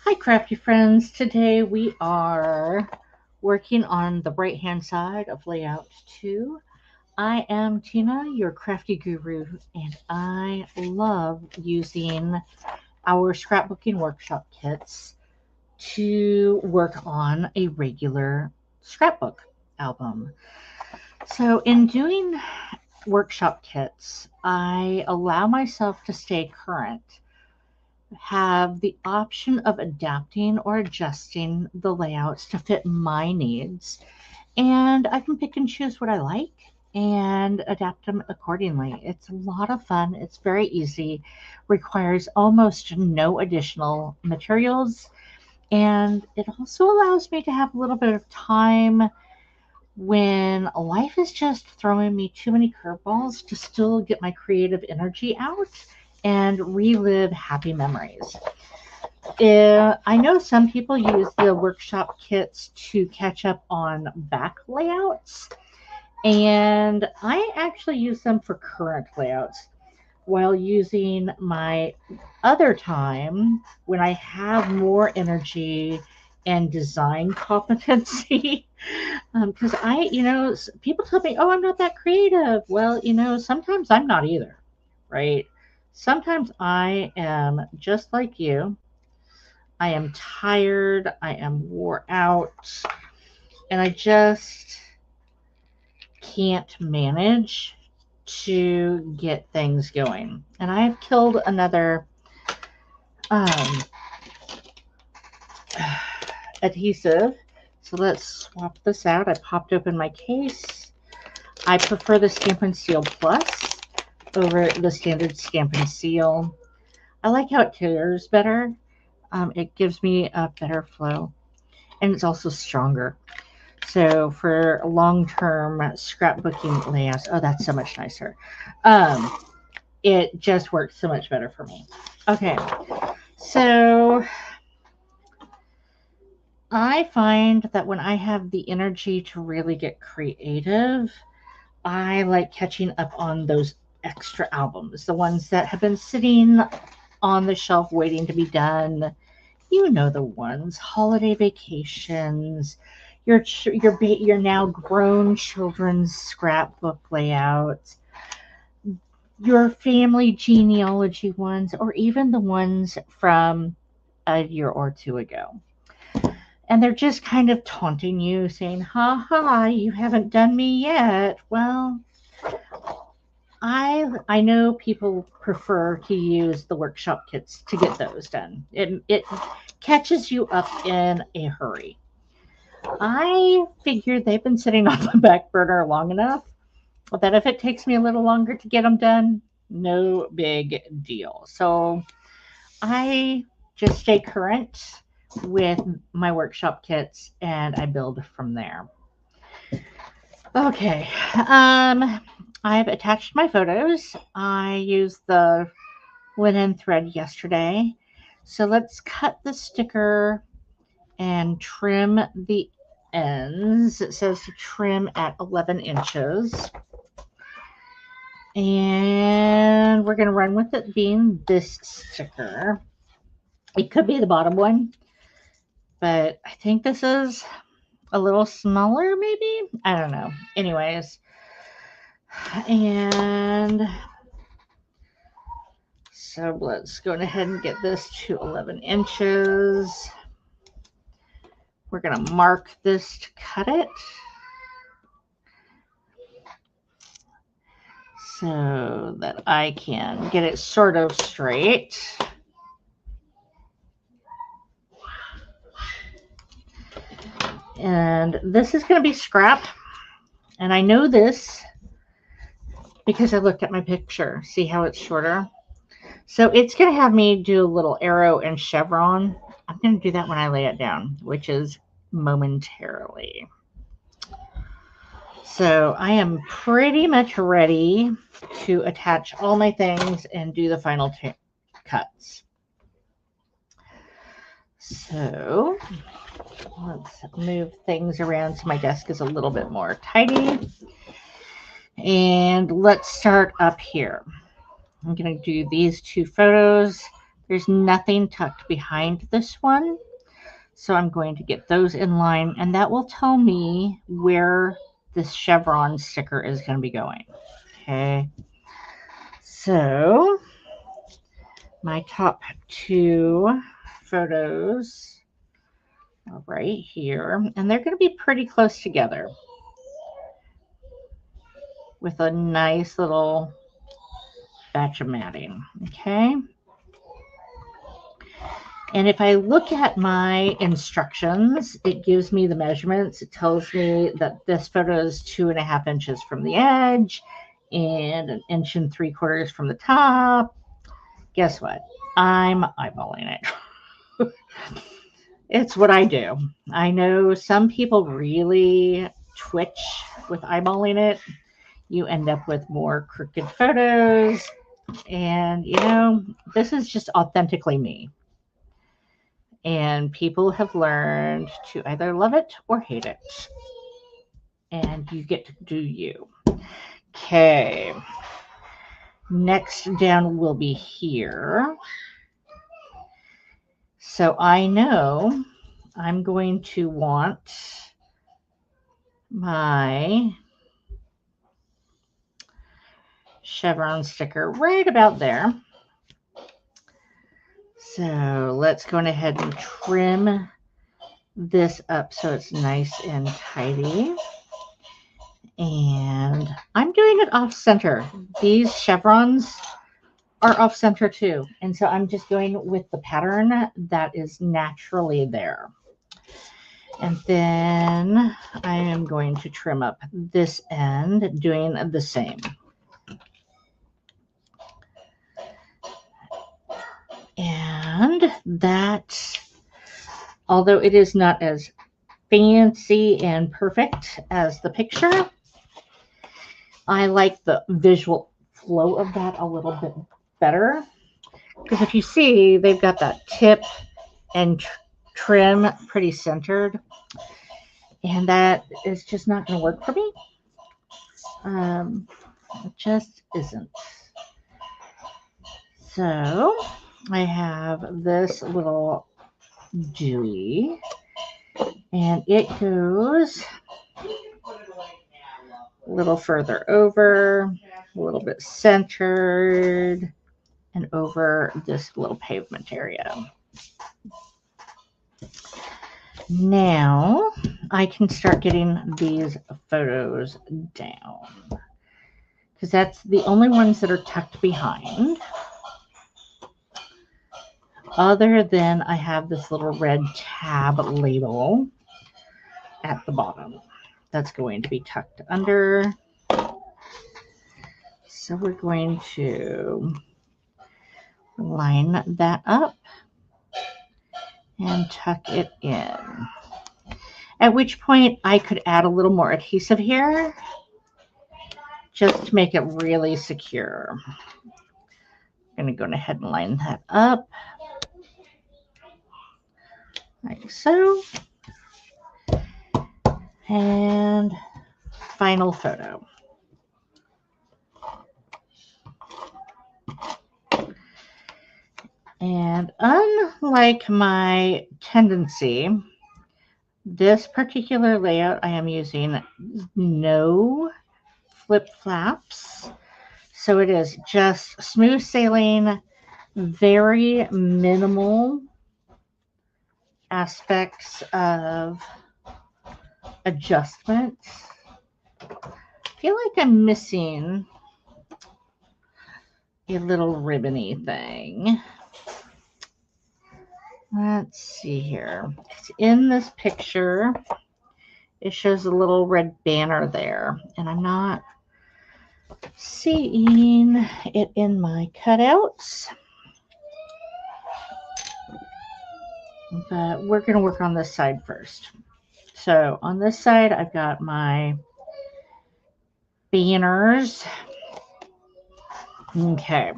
Hi, crafty friends. Today we are working on the right hand side of layout 2. I am Tina, your crafty guru, and I love using our scrapbooking workshop kits to work on a regular scrapbook album. So, in doing workshop kits, I allow myself to stay current, have the option of adapting or adjusting the layouts to fit my needs, and I can pick and choose what I like and adapt them accordingly. It's a lot of fun. It's very easy, requires almost no additional materials, and it also allows me to have a little bit of time when life is just throwing me too many curveballs to still get my creative energy out and relive happy memories. I know some people use the workshop kits to catch up on back layouts, and I actually use them for current layouts while using my other time when I have more energy and design competency. Because people tell me, oh, I'm not that creative. Well, sometimes I'm not either, right? Sometimes I am just like you. I am tired, I am wore out, and I just can't manage to get things going. And I've killed another um, adhesive. So let's swap this out. I popped open my case. I prefer the Stampin' Seal Plus over the standard Stampin' Seal. I like how it tears better. It gives me a better flow, and it's also stronger. So for long-term scrapbooking layouts, oh, that's so much nicer. Um, it just works so much better for me. Okay, so I find that when I have the energy to really get creative, I like catching up on those extra albums, the ones that have been sitting on the shelf waiting to be done. You know the ones: holiday vacations, your now grown children's scrapbook layouts, your family genealogy ones, or even the ones from a year or two ago. And they're just kind of taunting you, saying, "Ha ha, you haven't done me yet." Well, I know people prefer to use the workshop kits to get those done. It catches you up in a hurry. I figured they've been sitting on the back burner long enough that if it takes me a little longer to get them done, no big deal. So I just stay current with my workshop kits and I build from there. Okay, I've attached my photos. I used the linen thread yesterday. So let's cut the sticker and trim the ends. It says to trim at 11 inches. And we're going to run with it being this sticker. It could be the bottom one, but I think this is a little smaller, maybe? I don't know. Anyways, and so let's go ahead and get this to 11 inches. We're going to mark this to cut it, so that I can get it sort of straight. And this is going to be scrap. And I know this because I looked at my picture. See how it's shorter? So it's going to have me do a little arrow and chevron. I'm going to do that when I lay it down, which is momentarily. So I am pretty much ready to attach all my things and do the final cuts. So let's move things around so my desk is a little bit more tidy. And let's start up here. I'm going to do these two photos. There's nothing tucked behind this one. So I'm going to get those in line, and that will tell me where this chevron sticker is going to be going. Okay. So my top two photos are right here, and they're going to be pretty close together with a nice little batch of matting. Okay. And if I look at my instructions, it gives me the measurements. It tells me that this photo is 2.5 inches from the edge and 1 3/4 inches from the top. Guess what? I'm eyeballing it. It's what I do. I know some people really twitch with eyeballing it. You end up with more crooked photos. And, you know, this is just authentically me. And people have learned to either love it or hate it. And you get to do you. Okay. Next down will be here. So I know I'm going to want my chevron sticker right about there. So let's go ahead and trim this up so it's nice and tidy. And I'm doing it off center. These chevrons are off center too. And so I'm just going with the pattern that is naturally there. And then I am going to trim up this end, doing the same. And that, although it is not as fancy and perfect as the picture, I like the visual flow of that a little bit better. Because if you see, they've got that tip and trim pretty centered. And that is just not going to work for me. It just isn't. So I have this little dewy, and it goes a little further over, a little bit centered, and over this little pavement area. Now I can start getting these photos down because that's the only ones that are tucked behind. Other than I have this little red tab label at the bottom that's going to be tucked under. So we're going to line that up and tuck it in. At which point I could add a little more adhesive here just to make it really secure. I'm going to go ahead and line that up like so. And final photo. And unlike my tendency, this particular layout, I am using no flip flaps. So it is just smooth sailing, very minimal aspects of adjustment. I feel like I'm missing a little ribbony thing. Let's see here. In this picture, it shows a little red banner there, and I'm not seeing it in my cutouts. But we're going to work on this side first. So on this side, I've got my banners. Okay.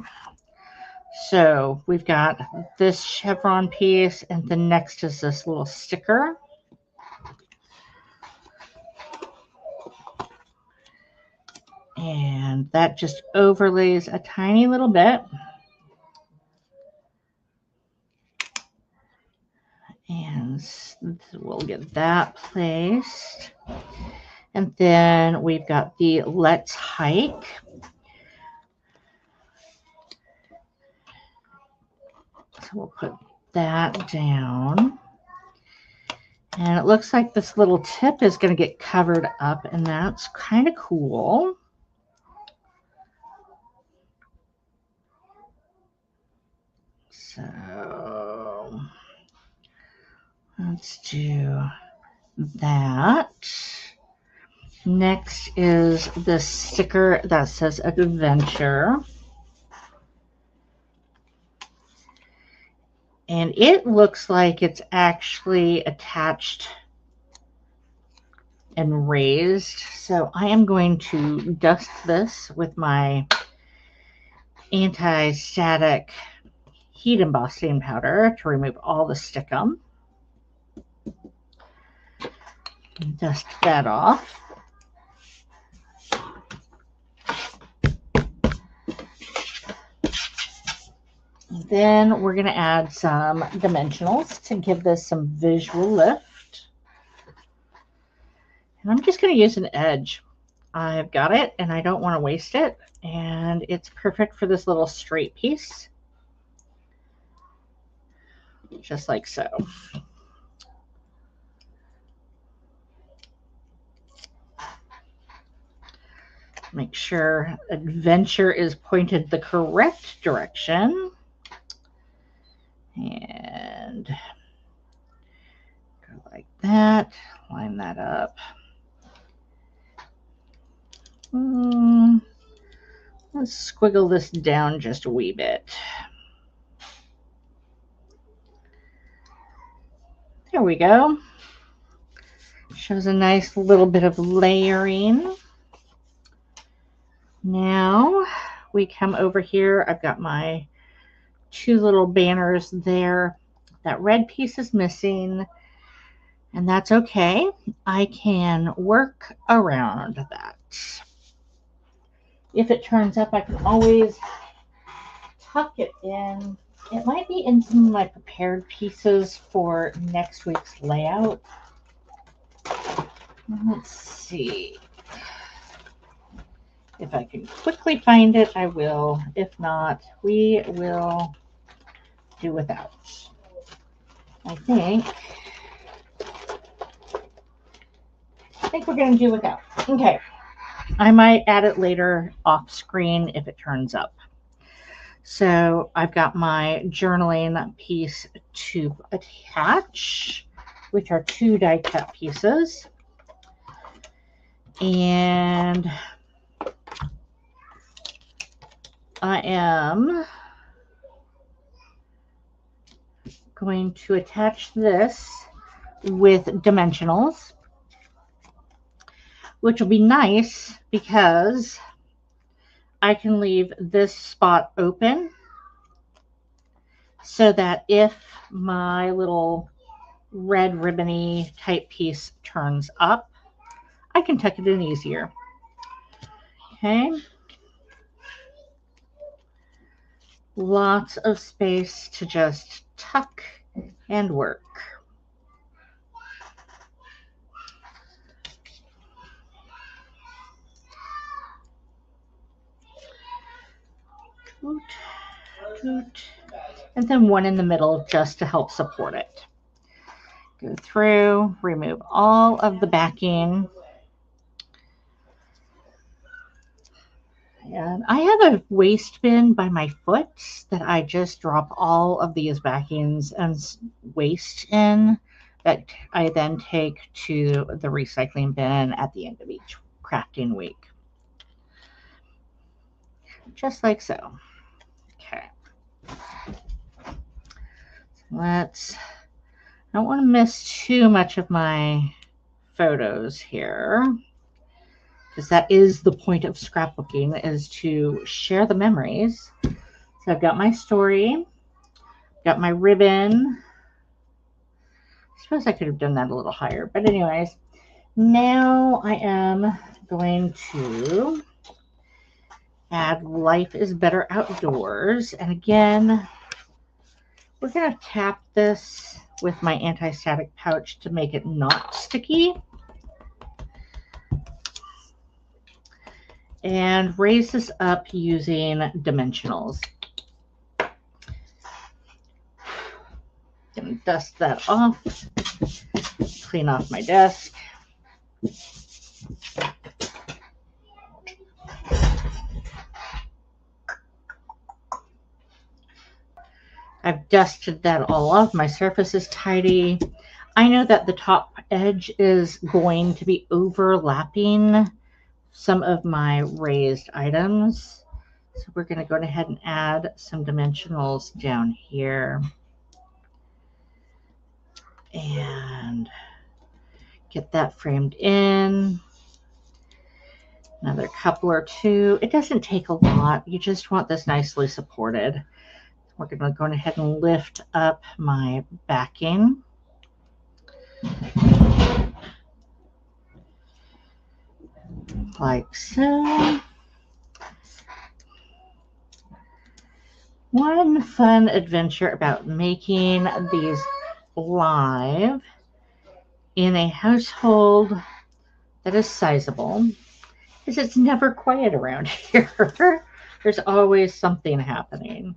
So we've got this chevron piece, and the next is this little sticker. And that just overlays a tiny little bit. And we'll get that placed. And then we've got the Let's Hike. So we'll put that down. And it looks like this little tip is going to get covered up, and that's kind of cool. So let's do that. Next is the sticker that says Adventure. And it looks like it's actually attached and raised. So I am going to dust this with my anti-static heat embossing powder to remove all the stickum. Dust that off. Then we're going to add some dimensionals to give this some visual lift. And I'm just going to use an edge. I've got it and I don't want to waste it. And it's perfect for this little straight piece. Just like so. Make sure Adventure is pointed the correct direction. And go like that. Line that up. Let's squiggle this down just a wee bit. There we go. Shows a nice little bit of layering. Now we come over here. I've got my two little banners there. That red piece is missing, and that's okay. I can work around that. If it turns up, I can always tuck it in. It might be in some of my prepared pieces for next week's layout. Let's see. If I can quickly find it, I will. If not, we will do without. I think we're going to do without. Okay. I might add it later off screen if it turns up. So I've got my journaling piece to attach, which are two die cut pieces. And I am going to attach this with dimensionals, which will be nice because I can leave this spot open so that if my little red ribbony type piece turns up, I can tuck it in easier. Okay. Lots of space to just tuck and work. Toot, toot. And then one in the middle just to help support it. Go through, remove all of the backing. And I have a waste bin by my foot that I just drop all of these backings and waste in that I then take to the recycling bin at the end of each crafting week. Just like so. Okay. I don't want to miss too much of my photos here, because that is the point of scrapbooking, is to share the memories. So I've got my story, got my ribbon. I suppose I could have done that a little higher, but anyways, now I am going to add Life is Better Outdoors. And again, we're going to tap this with my anti-static pouch to make it not sticky. And raise this up using dimensionals. Gonna dust that off, clean off my desk. I've dusted that all off. My surface is tidy. I know that the top edge is going to be overlapping some of my raised items. So we're going to go ahead and add some dimensionals down here. And get that framed in. Another couple or two. It doesn't take a lot. You just want this nicely supported. We're going to go ahead and lift up my backing. Like so. One fun adventure about making these live in a household that is sizable is it's never quiet around here. There's always something happening.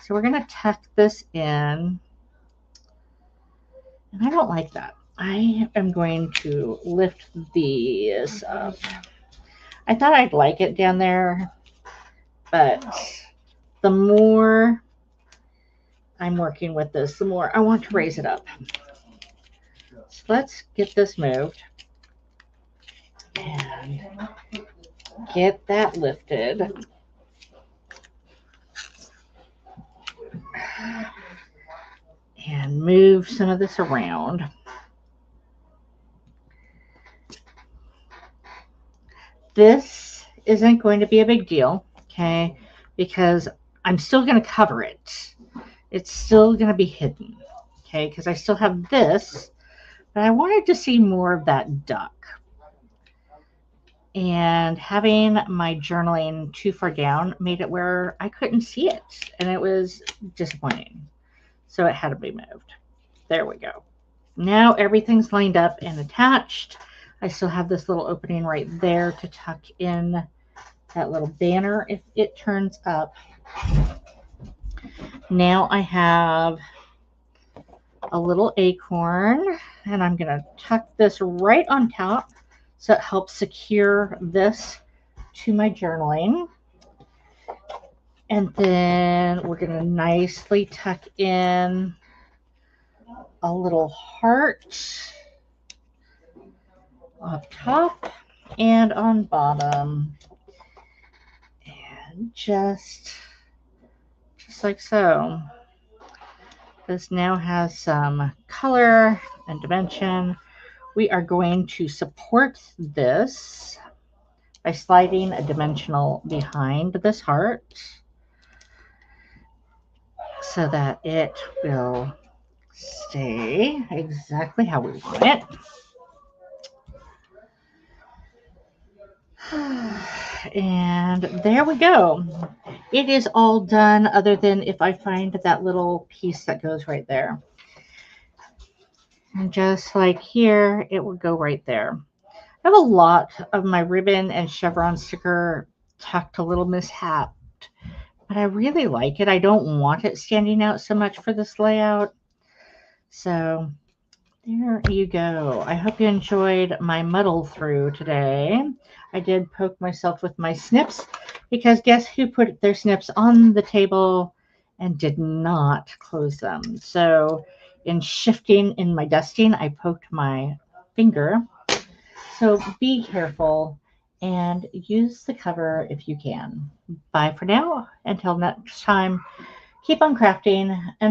So we're going to tuck this in. And I don't like that. I am going to lift these up. I thought I'd like it down there, but the more I'm working with this, the more I want to raise it up. So let's get this moved and get that lifted. And move some of this around. This isn't going to be a big deal, okay, because I'm still going to cover it. It's still going to be hidden, okay, because I still have this, but I wanted to see more of that duck. And having my journaling too far down made it where I couldn't see it, and it was disappointing. So it had to be moved. There we go. Now everything's lined up and attached. I still have this little opening right there to tuck in that little banner if it turns up. Now I have a little acorn, and I'm going to tuck this right on top so it helps secure this to my journaling. And then we're going to nicely tuck in a little heart up top and on bottom. And just like so. This now has some color and dimension. We are going to support this by sliding a dimensional behind this heart, so that it will stay exactly how we want it. And there we go. It is all done, other than if I find that little piece that goes right there. And just like here, it will go right there. I have a lot of my ribbon and chevron sticker tucked a little mishapped, but I really like it. I don't want it standing out so much for this layout. So there you go. I hope you enjoyed my muddle through today. I did poke myself with my snips, because guess who put their snips on the table and did not close them? So in shifting in my dusting, I poked my finger. So be careful and use the cover if you can. Bye for now. Until next time, keep on crafting and